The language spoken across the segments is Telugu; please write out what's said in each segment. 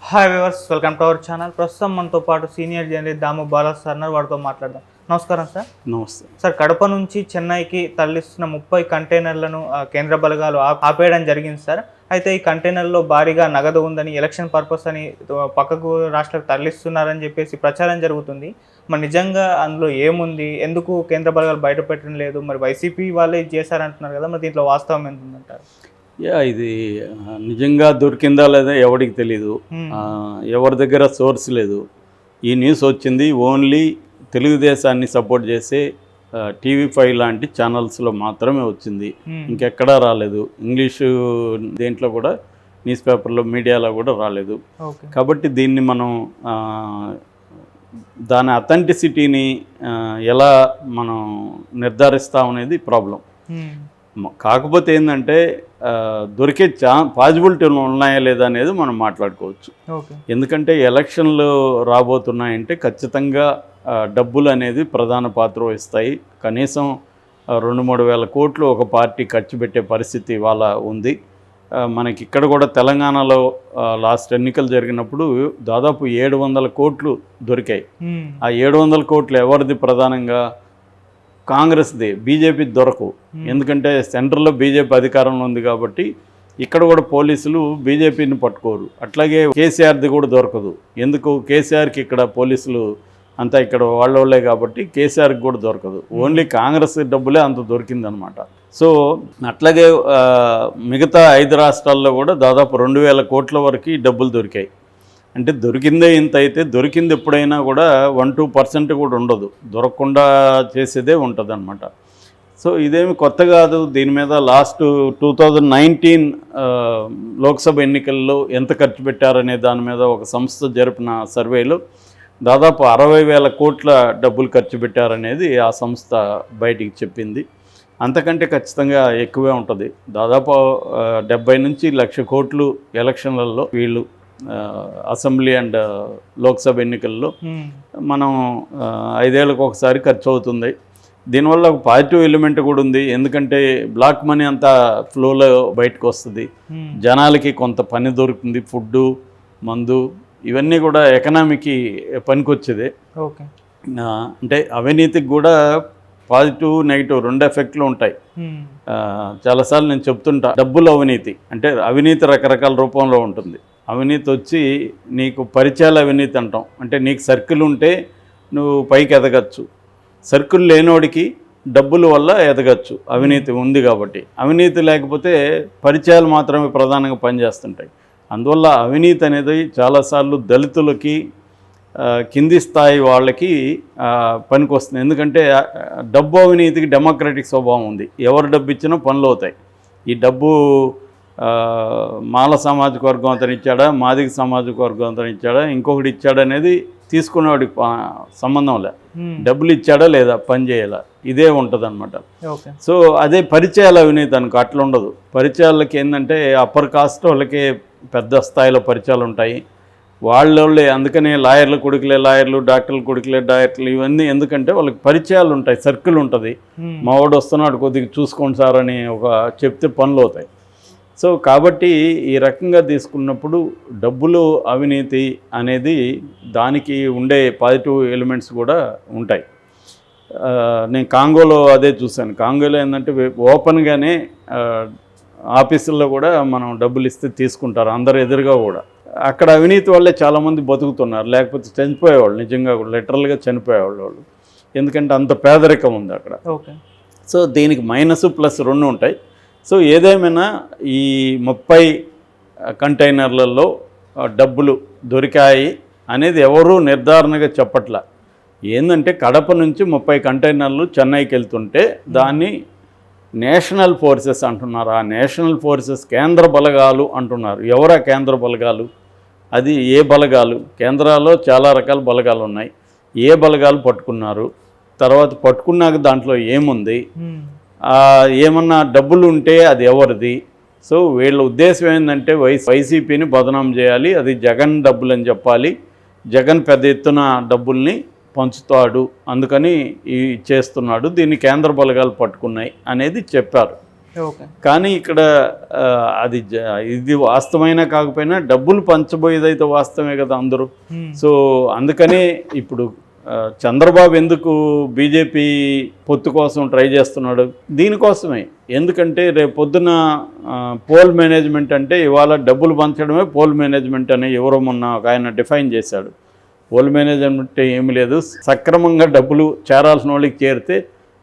Hi viewers, welcome to our channel. ప్రస్తుతం మనతో పాటు సీనియర్ జర్నలిస్ట్ దాము బాలా సార్ వాడితో మాట్లాడదాం. నమస్కారం సార్. నమస్తే సార్, కడప నుంచి చెన్నైకి తరలిస్తున్న 30 కంటైనర్లను కేంద్ర బలగాలు ఆపేయడం జరిగింది సార్. అయితే ఈ కంటైనర్లో భారీగా నగదు ఉందని, ఎలక్షన్ పర్పస్ అని పక్కకు రాష్ట్రాలకు తరలిస్తున్నారని చెప్పేసి ప్రచారం జరుగుతుంది. మరి నిజంగా అందులో ఏముంది, ఎందుకు కేంద్ర బలగాలు బయట పెట్టడం లేదు, మరి వైసీపీ వాళ్ళే చేశారంటున్నారు కదా, మరి దీంట్లో వాస్తవం ఎంత ఉందంటారు? ఇది నిజంగా దొరికిందా లేదా ఎవరికి తెలీదు. ఎవరి దగ్గర సోర్స్ లేదు. ఈ న్యూస్ వచ్చింది ఓన్లీ తెలుగుదేశాన్ని సపోర్ట్ చేసే TV5 లాంటి ఛానల్స్లో మాత్రమే వచ్చింది, ఇంకెక్కడా రాలేదు. ఇంగ్లీషు దేంట్లో కూడా, న్యూస్ పేపర్లో, మీడియాలో కూడా రాలేదు. కాబట్టి దీన్ని మనం దాని అథెంటిసిటీని ఎలా మనం నిర్ధారిస్తామనేది ప్రాబ్లం. కాకపోతే ఏంటంటే దొరికే పాజిబిలిటీలు ఉన్నాయా లేదా అనేది మనం మాట్లాడుకోవచ్చు. ఎందుకంటే ఎలక్షన్లు రాబోతున్నాయంటే ఖచ్చితంగా డబ్బులు అనేది ప్రధాన పాత్ర వహిస్తాయి. కనీసం 2-3 వేల కోట్లు ఒక పార్టీ ఖర్చు పెట్టే పరిస్థితి ఇవాళ ఉంది. మనకి ఇక్కడ కూడా తెలంగాణలో లాస్ట్ ఎన్నికలు జరిగినప్పుడు దాదాపు 700 కోట్లు దొరికాయి. ఆ 700 కోట్లు ఎవరిది? ప్రధానంగా కాంగ్రెస్ది. బీజేపీ దొరకవు, ఎందుకంటే సెంట్రల్లో బీజేపీ అధికారంలో ఉంది కాబట్టి ఇక్కడ కూడా పోలీసులు బీజేపీని పట్టుకోరు. అట్లాగే కేసీఆర్ది కూడా దొరకదు. ఎందుకు? కేసీఆర్కి ఇక్కడ పోలీసులు అంతా ఇక్కడ వాళ్ళే కాబట్టి కేసీఆర్కి కూడా దొరకదు. ఓన్లీ కాంగ్రెస్ డబ్బులే అంత దొరికిందనమాట. సో అట్లాగే మిగతా 5 రాష్ట్రాల్లో కూడా దాదాపు 2000 కోట్ల వరకు డబ్బులు దొరికాయి. అంటే దొరికిందే ఇంత అయితే, దొరికింది ఎప్పుడైనా కూడా 1-2% కూడా ఉండదు, దొరకకుండా చేసేదే ఉంటుంది అనమాట. సో ఇదేమి కొత్త కాదు. దీని మీద లాస్ట్ 2019 లోక్సభ ఎన్నికల్లో ఎంత ఖర్చు పెట్టారనే దాని మీద ఒక సంస్థ జరిపిన సర్వేలో దాదాపు 60,000 కోట్ల డబ్బులు ఖర్చు పెట్టారనేది ఆ సంస్థ బయటికి చెప్పింది. అంతకంటే ఖచ్చితంగా ఎక్కువే ఉంటుంది. దాదాపు 70 నుంచి 1,00,000 కోట్లు ఎలక్షన్లలో వీళ్ళు అసెంబ్లీ అండ్ లోక్సభ ఎన్నికల్లో మనం 5 ఏళ్ళకు ఒకసారి ఖర్చు అవుతుంది. దీనివల్ల ఒక పాజిటివ్ ఎలిమెంట్ కూడా ఉంది. ఎందుకంటే బ్లాక్ మనీ అంతా ఫ్లోలో బయటకు వస్తుంది, జనాలకి కొంత పని దొరుకుతుంది, ఫుడ్డు, మందు ఇవన్నీ కూడా ఎకనామీకి పనికొచ్చేదే. అంటే అవినీతికి కూడా పాజిటివ్ నెగిటివ్ 2 ఎఫెక్ట్లు ఉంటాయి. చాలాసార్లు నేను చెప్తుంటా, డబ్బులు అవినీతి అంటే అవినీతి రకరకాల రూపంలో ఉంటుంది. అవినీతి వచ్చి నీకు పరిచయాల అవినీతి అంటాం. అంటే నీకు సర్కిల్ ఉంటే నువ్వు పైకి ఎదగచ్చు, సర్కిల్ లేనోడికి డబ్బుల వల్ల ఎదగచ్చు, అవినీతి ఉంది కాబట్టి. అవినీతి లేకపోతే పరిచయాలు మాత్రమే ప్రధానంగా పనిచేస్తుంటాయి. అందువల్ల అవినీతి అనేది చాలాసార్లు దళితులకి, కింది స్థాయి వాళ్ళకి పనికొస్తుంది. ఎందుకంటే డబ్బు అవినీతికి డెమోక్రటిక్ స్వభావం ఉంది. ఎవరు డబ్బు ఇచ్చినా పనులు అవుతాయి. ఈ డబ్బు మాల సామాజిక వర్గం అతను ఇచ్చాడా, మాదిగ సామాజిక వర్గం అతను ఇచ్చాడా, ఇంకొకటి ఇచ్చాడా అనేది తీసుకునేవాడికి సంబంధం లే. డబ్బులు ఇచ్చాడా లేదా, పని చేయాలా, ఇదే ఉంటుంది అనమాట. సో అదే పరిచయాల అవినీతి అనుకో అట్లా ఉండదు. పరిచయాలకి ఏంటంటే అప్పర్ కాస్ట్ వాళ్ళకి పెద్ద స్థాయిలో పరిచయాలు ఉంటాయి. వాళ్ళే అందుకనే లాయర్ల కొడుకులే లాయర్లు, డాక్టర్ల కొడుకులే డాక్టర్లు, ఇవన్నీ ఎందుకంటే వాళ్ళకి పరిచయాలు ఉంటాయి, సర్కిల్ ఉంటుంది. మా వాడు వస్తున్నాడు కొద్దిగా చూసుకోండి సార్ అని ఒక చెప్తే పనులు అవుతాయి. సో కాబట్టి ఈ రకంగా తీసుకున్నప్పుడు డబ్బులు అవినీతి అనేది దానికి ఉండే పాజిటివ్ ఎలిమెంట్స్ కూడా ఉంటాయి. నేను కాంగోలో అదే చూశాను. కాంగోలో ఏంటంటే ఓపెన్గానే ఆఫీసుల్లో కూడా మనం డబ్బులు ఇస్తే తీసుకుంటారు, అందరు ఎదురుగా కూడా. అక్కడ అవినీతి వల్లే చాలామంది బతుకుతున్నారు, లేకపోతే చనిపోయేవాళ్ళు, నిజంగా కూడా లిటరల్గా చనిపోయేవాళ్ళు వాళ్ళు. ఎందుకంటే అంత పేదరికం ఉంది అక్కడ. సో దీనికి మైనస్ ప్లస్ 2 ఉంటాయి. సో ఏదేమైనా ఈ 30 కంటైనర్లలో డబ్బులు దొరికాయి అనేది ఎవరూ నిర్ధారణగా చెప్పట్ల. ఏంటంటే కడప నుంచి 30 కంటైనర్లు చెన్నైకి వెళ్తుంటే దాన్ని నేషనల్ ఫోర్సెస్ అంటున్నారు. ఆ నేషనల్ ఫోర్సెస్ కేంద్ర బలగాలు అంటున్నారు. ఎవరా కేంద్ర బలగాలు? అది ఏ బలగాలు? కేంద్రాల్లో చాలా రకాల బలగాలు ఉన్నాయి. ఏ బలగాలు పట్టుకున్నారు? తర్వాత పట్టుకున్నాక దాంట్లో ఏముంది? ఏమన్నా డబ్బులు ఉంటే అది ఎవరిది? సో వీళ్ళ ఉద్దేశం ఏంటంటే వైసీపీని బదనాం చేయాలి, అది జగన్ డబ్బులు అని చెప్పాలి, జగన్ పెద్ద ఎత్తున డబ్బుల్ని పంచుతాడు, అందుకని చేస్తున్నాడు, దీన్ని కేంద్ర బలగాలు పట్టుకున్నాయి అనేది చెప్పారు. ఓకే. కానీ ఇక్కడ ఇది వాస్తవమైనా కాకపోయినా డబ్బులు పంచబోయేదైతే వాస్తవమే కదా అందరూ. సో అందుకనే ఇప్పుడు చంద్రబాబు ఎందుకు బీజేపీ పొత్తు కోసం ట్రై చేస్తున్నాడు? దీనికోసమే. ఎందుకంటే రేపు పొద్దున పోల్ మేనేజ్మెంట్ అంటే ఇవాళ డబ్బులు పంచడమే పోల్ మేనేజ్మెంట్ అని ఎవరో మొన్న ఒక ఆయన డిఫైన్ చేశాడు. పోల్ మేనేజ్మెంట్ ఏమి లేదు, సక్రమంగా డబ్బులు చేరాల్సిన వాళ్ళకి చేరితే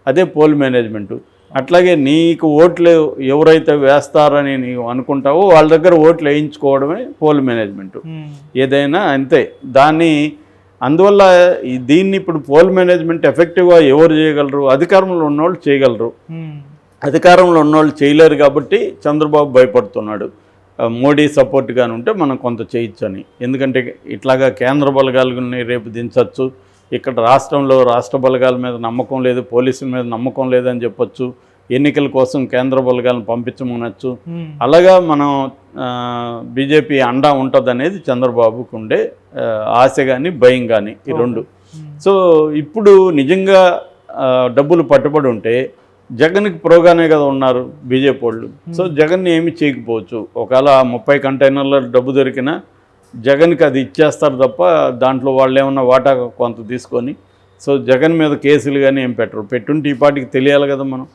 అదే పోల్ మేనేజ్మెంటు. అట్లాగే నీకు ఓట్లు ఎవరైతే వేస్తారని నీవు అనుకుంటావో వాళ్ళ దగ్గర ఓట్లు వేయించుకోవడమే పోల్ మేనేజ్మెంటు. ఏదైనా అంతే. అందువల్ల దీన్ని ఇప్పుడు పోల్ మేనేజ్మెంట్ ఎఫెక్టివ్గా ఎవరు చేయగలరు? అధికారంలో ఉన్నవాళ్ళు చేయగలరు. అధికారంలో ఉన్నవాళ్ళు చేయలేరు కాబట్టి చంద్రబాబు భయపడుతున్నాడు. మోడీ సపోర్ట్గానే ఉంటే మనం కొంత చేయొచ్చని. ఎందుకంటే ఇట్లాగా కేంద్ర బలగాలని రేపు దించవచ్చు, ఇక్కడ రాష్ట్ర బలగాల మీద నమ్మకం లేదు, పోలీసుల మీద నమ్మకం లేదని చెప్పొచ్చు, ఎన్నికల కోసం కేంద్ర బలగాలను పంపించమనొచ్చు. అలాగా మనం బీజేపీ అండా ఉంటుంది అనేది చంద్రబాబుకు ఉండే ఆశ కానీ భయం కానీ ఈ రెండు. సో ఇప్పుడు నిజంగా డబ్బులు పట్టుబడి ఉంటే జగన్కి ప్రోగానే కదా ఉన్నారు బీజేపీ వాళ్ళు. సో జగన్ని ఏమి చేయకపోవచ్చు. ఒకవేళ 30 కంటైనర్ల డబ్బు దొరికినా జగన్కి అది ఇచ్చేస్తారు తప్ప దాంట్లో వాళ్ళు ఏమన్నా వాటా కొంత తీసుకొని, సో జగన్ మీద కేసులు కానీ ఏం పెట్టరు. పెట్టుంటే ఈ పార్టీకి తెలియాలి కదా, మనం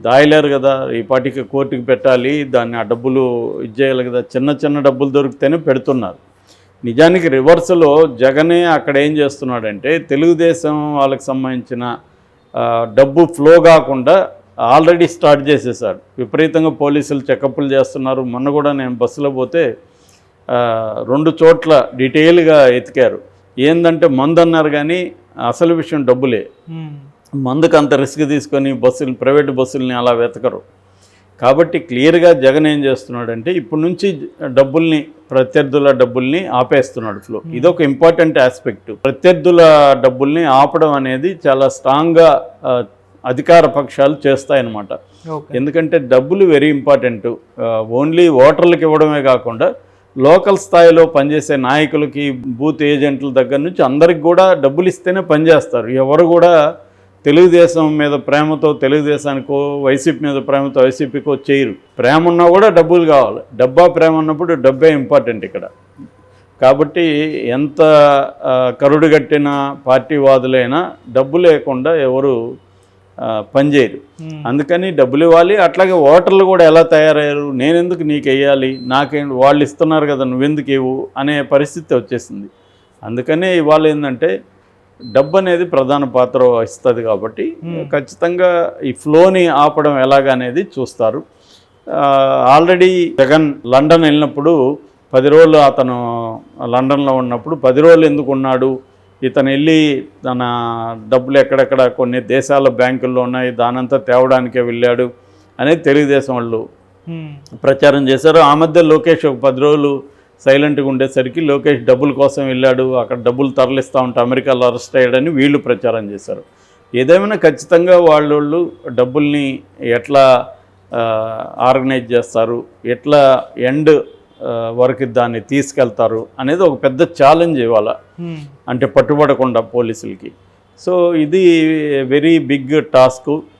దాయలేరు కదా, ఈ పార్టీకి కోర్టుకి పెట్టాలి, దాన్ని ఆ డబ్బులు ఇచ్చేయాలి కదా. చిన్న డబ్బులు దొరికితేనే పెడుతున్నారు. నిజానికి రివర్స్లో జగనే అక్కడ ఏం చేస్తున్నాడంటే తెలుగుదేశం వాళ్ళకి సంబంధించిన డబ్బు ఫ్లో కాకుండా ఆల్రెడీ స్టార్ట్ చేసేసాడు. విపరీతంగా పోలీసులు చెకప్లు చేస్తున్నారు. మొన్న కూడా నేను బస్సులో పోతే 2 చోట్ల డీటెయిల్గా ఎతికారు. ఏందంటే మందు అన్నారు కానీ అసలు విషయం డబ్బులే. మందుకు అంత రిస్క్ తీసుకొని ప్రైవేట్ బస్సుల్ని అలా వెతకరు. కాబట్టి క్లియర్గా జగన్ ఏం చేస్తున్నాడంటే ఇప్పటి నుంచి ప్రత్యర్థుల డబ్బుల్ని ఆపేస్తున్నాడు ఫ్లో. ఇదొక ఇంపార్టెంట్ ఆస్పెక్ట్. ప్రత్యర్థుల డబ్బుల్ని ఆపడం అనేది చాలా స్ట్రాంగ్గా అధికార పక్షాలు చేస్తాయన్నమాట. ఎందుకంటే డబ్బులు వెరీ ఇంపార్టెంట్. ఓన్లీ ఓటర్లకు ఇవ్వడమే కాకుండా లోకల్ స్థాయిలో పనిచేసే నాయకులకి, బూత్ ఏజెంట్ల దగ్గర నుంచి అందరికి కూడా డబ్బులు ఇస్తేనే పనిచేస్తారు. ఎవరు కూడా తెలుగుదేశం మీద ప్రేమతో తెలుగుదేశానికో, వైసీపీ మీద ప్రేమతో వైసీపీకో చేయరు. ప్రేమ ఉన్నా కూడా డబ్బులు కావాలి. ప్రేమ ఉన్నప్పుడు డబ్బే ఇంపార్టెంట్ ఇక్కడ. కాబట్టి ఎంత కరుడుగట్టిన పార్టీవాదులైనా డబ్బు లేకుండా ఎవరు పనిచేయరు. అందుకని డబ్బులు ఇవ్వాలి. అట్లాగే ఓటర్లు కూడా ఎలా తయారయ్యారు, నేనెందుకు నీకు వేయాలి, వాళ్ళు ఇస్తున్నారు కదా నువ్వెందుకు ఇవ్వు అనే పరిస్థితి వచ్చేసింది. అందుకనే ఇవాళ ఏంటంటే డబ్బు అనేది ప్రధాన పాత్ర వహిస్తుంది. కాబట్టి ఖచ్చితంగా ఈ ఫ్లోని ఆపడం ఎలాగనేది చూస్తారు. ఆల్రెడీ జగన్ లండన్ వెళ్ళినప్పుడు 10 రోజులు అతను లండన్లో ఉన్నప్పుడు 10 రోజులు ఎందుకు ఉన్నాడు, ఇతను వెళ్ళి తన డబ్బులు ఎక్కడెక్కడ కొన్ని దేశాల బ్యాంకుల్లో ఉన్నాయి దానంతా తేవడానికే వెళ్ళాడు అనేది తెలుగుదేశం వాళ్ళు ప్రచారం చేశారు. ఆ మధ్య లోకేష్ ఒక 10 రోజులు సైలెంట్గా ఉండేసరికి లోకేష్ డబ్బుల కోసం వెళ్ళాడు, అక్కడ డబ్బులు తరలిస్తూ ఉంటే అమెరికాలో అరెస్ట్ అయ్యాడని వీళ్ళు ప్రచారం చేశారు. ఏదేమైనా ఖచ్చితంగా వాళ్ళు డబ్బుల్ని ఎట్లా ఆర్గనైజ్ చేస్తారు, ఎట్లా ఎండ్ వరకు దాన్ని తీసుకెళ్తారు అనేది ఒక పెద్ద ఛాలెంజ్ ఇవాళ. అంటే పట్టుబడకుండా పోలీసులకి. సో ఇది వెరీ బిగ్ టాస్క్.